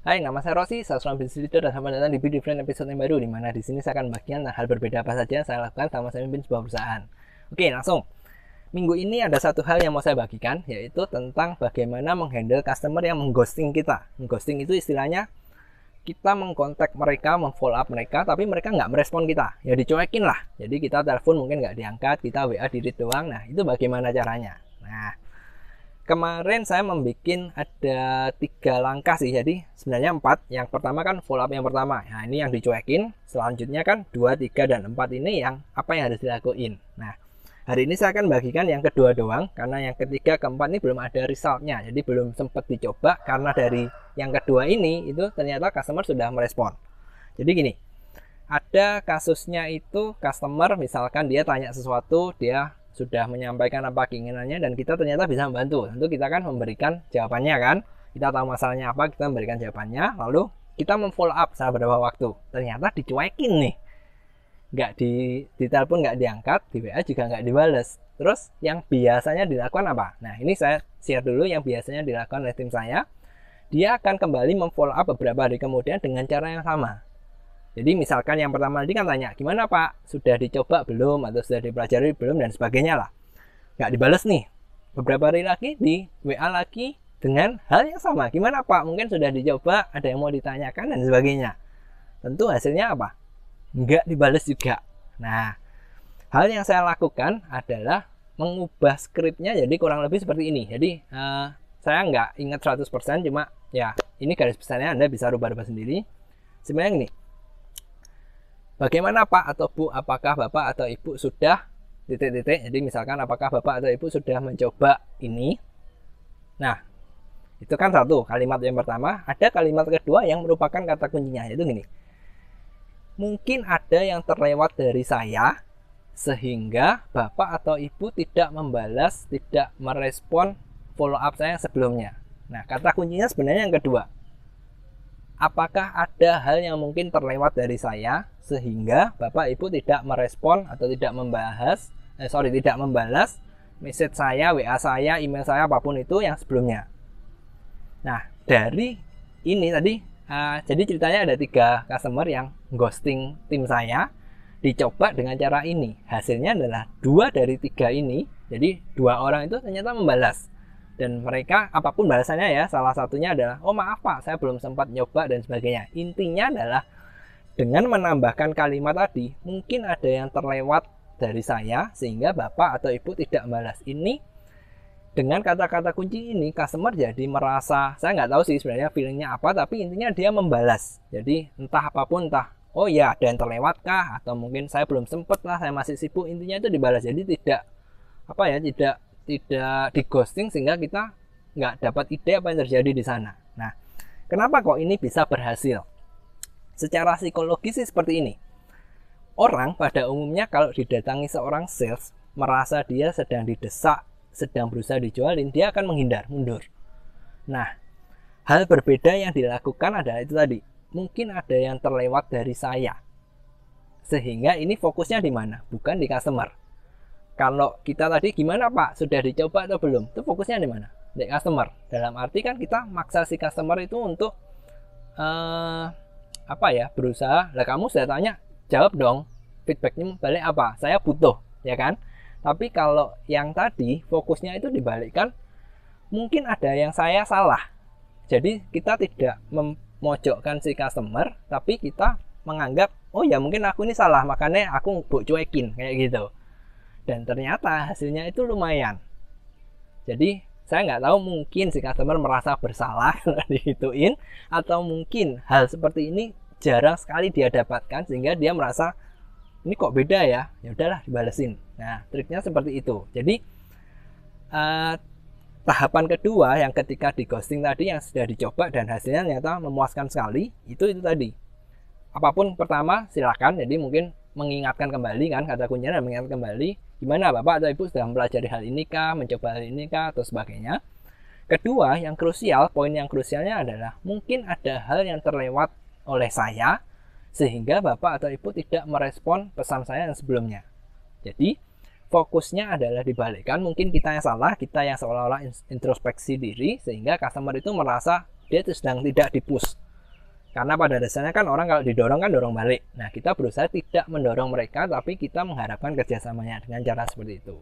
Hai, nama saya Rossi, saya seorang business leader dan selamat datang di Be Different episode yang baru, di mana di sini saya akan bagian hal berbeda apa saja yang saya lakukan selama saya memimpin sebuah perusahaan. Oke, langsung. Minggu ini ada satu hal yang mau saya bagikan, yaitu tentang bagaimana menghandle customer yang mengghosting kita. Mengghosting itu istilahnya kita mengkontak mereka, memfollow up mereka, tapi mereka nggak merespon kita. Ya dicuekin lah. Jadi kita telepon mungkin nggak diangkat, kita WA di read doang. Nah, itu bagaimana caranya? Nah, kemarin saya membuat ada 3 langkah sih, jadi sebenarnya 4. Yang pertama kan follow up yang pertama. Nah, ini yang dicuekin. Selanjutnya kan 2, 3, dan 4 ini yang apa yang harus dilakuin. Nah, hari ini saya akan bagikan yang kedua doang, karena yang ketiga, keempat ini belum ada resultnya. Jadi belum sempat dicoba, karena dari yang kedua ini, itu ternyata customer sudah merespon. Jadi gini, ada kasusnya itu customer, misalkan dia tanya sesuatu, dia sudah menyampaikan apa keinginannya dan kita ternyata bisa membantu. Tentu kita kan memberikan jawabannya kan. Kita tahu masalahnya apa, kita memberikan jawabannya, lalu kita memfollow up selama beberapa waktu. Ternyata dicuekin nih. Nggak di telepon nggak diangkat, di WA juga nggak dibales. Terus yang biasanya dilakukan apa? Nah, ini saya share dulu yang biasanya dilakukan oleh tim saya. Dia akan kembali memfollow up beberapa hari kemudian dengan cara yang sama. Jadi misalkan yang pertama tadi kan tanya, gimana Pak? Sudah dicoba belum? Atau sudah dipelajari belum? Dan sebagainya lah. Nggak dibales nih. Beberapa hari lagi di WA lagi dengan hal yang sama. Gimana Pak? Mungkin sudah dicoba, ada yang mau ditanyakan dan sebagainya. Tentu hasilnya apa? Nggak dibales juga. Nah, hal yang saya lakukan adalah mengubah skripnya jadi kurang lebih seperti ini. Jadi saya nggak ingat 100%, cuma ya ini garis besarnya, Anda bisa rubah-rubah sendiri. Sebenarnya gini, bagaimana Pak atau Bu, apakah Bapak atau Ibu sudah titik-titik. Jadi misalkan apakah Bapak atau Ibu sudah mencoba ini. Nah, itu kan satu kalimat yang pertama. Ada kalimat kedua yang merupakan kata kuncinya, yaitu gini, mungkin ada yang terlewat dari saya sehingga Bapak atau Ibu tidak membalas, tidak merespon follow up saya sebelumnya. Nah, kata kuncinya sebenarnya yang kedua. Apakah ada hal yang mungkin terlewat dari saya sehingga Bapak Ibu tidak merespon atau tidak membalas message saya, WA saya, email saya, apapun itu yang sebelumnya. Nah, dari ini tadi, jadi ceritanya ada 3 customer yang ghosting tim saya. Dicoba dengan cara ini. Hasilnya adalah 2 dari 3 ini, jadi 2 orang itu ternyata membalas. Dan mereka, apapun balasannya ya, salah satunya adalah, oh maaf Pak, saya belum sempat nyoba dan sebagainya. Intinya adalah dengan menambahkan kalimat tadi, mungkin ada yang terlewat dari saya sehingga Bapak atau Ibu tidak membalas. Ini dengan kata-kata kunci ini, customer jadi merasa, saya nggak tahu sih sebenarnya feelingnya apa, tapi intinya dia membalas. Jadi entah apapun, entah oh ya ada yang terlewat kah, atau mungkin saya belum sempat lah, saya masih sibuk, intinya itu dibalas. Jadi tidak di ghosting sehingga kita nggak dapat ide apa yang terjadi di sana. Nah, kenapa kok ini bisa berhasil? Secara psikologis sih seperti ini. Orang pada umumnya kalau didatangi seorang sales, merasa dia sedang didesak, sedang berusaha dijualin, dia akan menghindar, mundur. Nah, hal berbeda yang dilakukan adalah itu tadi. Mungkin ada yang terlewat dari saya. Sehingga ini fokusnya di mana? Bukan di customer. Kalau kita tadi gimana Pak? Sudah dicoba atau belum? Itu fokusnya di mana? Di customer. Dalam arti kan kita maksa si customer itu untuk berusaha. Lah kamu sudah tanya, jawab dong. Feedbacknya balik apa? Saya butuh, ya kan? Tapi kalau yang tadi fokusnya itu dibalikkan, mungkin ada yang saya salah. Jadi kita tidak memojokkan si customer, tapi kita menganggap, oh ya mungkin aku ini salah, makanya aku cuekin kayak gitu. Dan ternyata hasilnya itu lumayan. Jadi saya nggak tahu, mungkin si customer merasa bersalah dihituin, atau mungkin hal seperti ini jarang sekali dia dapatkan sehingga dia merasa ini kok beda ya, ya udahlah dibalesin. Nah, triknya seperti itu. Jadi tahapan kedua yang ketika di ghosting tadi yang sudah dicoba dan hasilnya ternyata memuaskan sekali, itu tadi. Apapun pertama silakan, jadi mungkin mengingatkan kembali kan, kata kuncinya mengingatkan kembali, gimana Bapak atau Ibu sudah mempelajari hal ini kah, mencoba hal ini kah, atau sebagainya. Kedua, yang krusial, poin yang krusialnya adalah mungkin ada hal yang terlewat oleh saya sehingga Bapak atau Ibu tidak merespon pesan saya yang sebelumnya. Jadi fokusnya adalah dibalikkan, mungkin kita yang salah, kita yang seolah-olah introspeksi diri sehingga customer itu merasa dia sedang tidak di-push. Karena pada dasarnya kan orang kalau didorong kan dorong balik. Nah, kita berusaha tidak mendorong mereka, tapi kita mengharapkan kerjasamanya dengan cara seperti itu.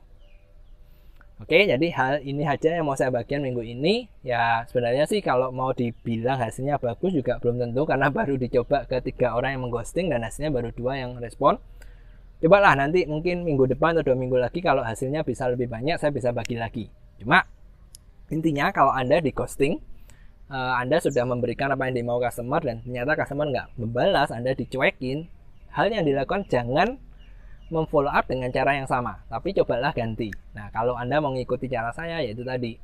Oke, jadi hal ini aja yang mau saya bagikan minggu ini. Ya, sebenarnya sih kalau mau dibilang hasilnya bagus juga belum tentu, karena baru dicoba ke 3 orang yang mengghosting dan hasilnya baru 2 yang respon. Cobalah nanti mungkin minggu depan atau 2 minggu lagi kalau hasilnya bisa lebih banyak, saya bisa bagi lagi. Cuma intinya kalau Anda di ghosting, Anda sudah memberikan apa yang dimau customer dan ternyata customer nggak membalas, Anda dicuekin, hal yang dilakukan jangan memfollow up dengan cara yang sama, tapi cobalah ganti. Nah, kalau Anda mau mengikuti cara saya, yaitu tadi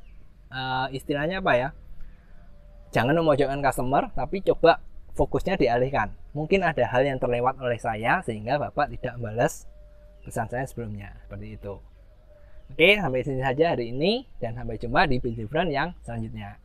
istilahnya apa ya, jangan memojokkan customer, tapi coba fokusnya dialihkan. Mungkin ada hal yang terlewat oleh saya sehingga Bapak tidak membalas pesan saya sebelumnya, seperti itu. Oke, sampai sini saja hari ini dan sampai jumpa di video yang selanjutnya.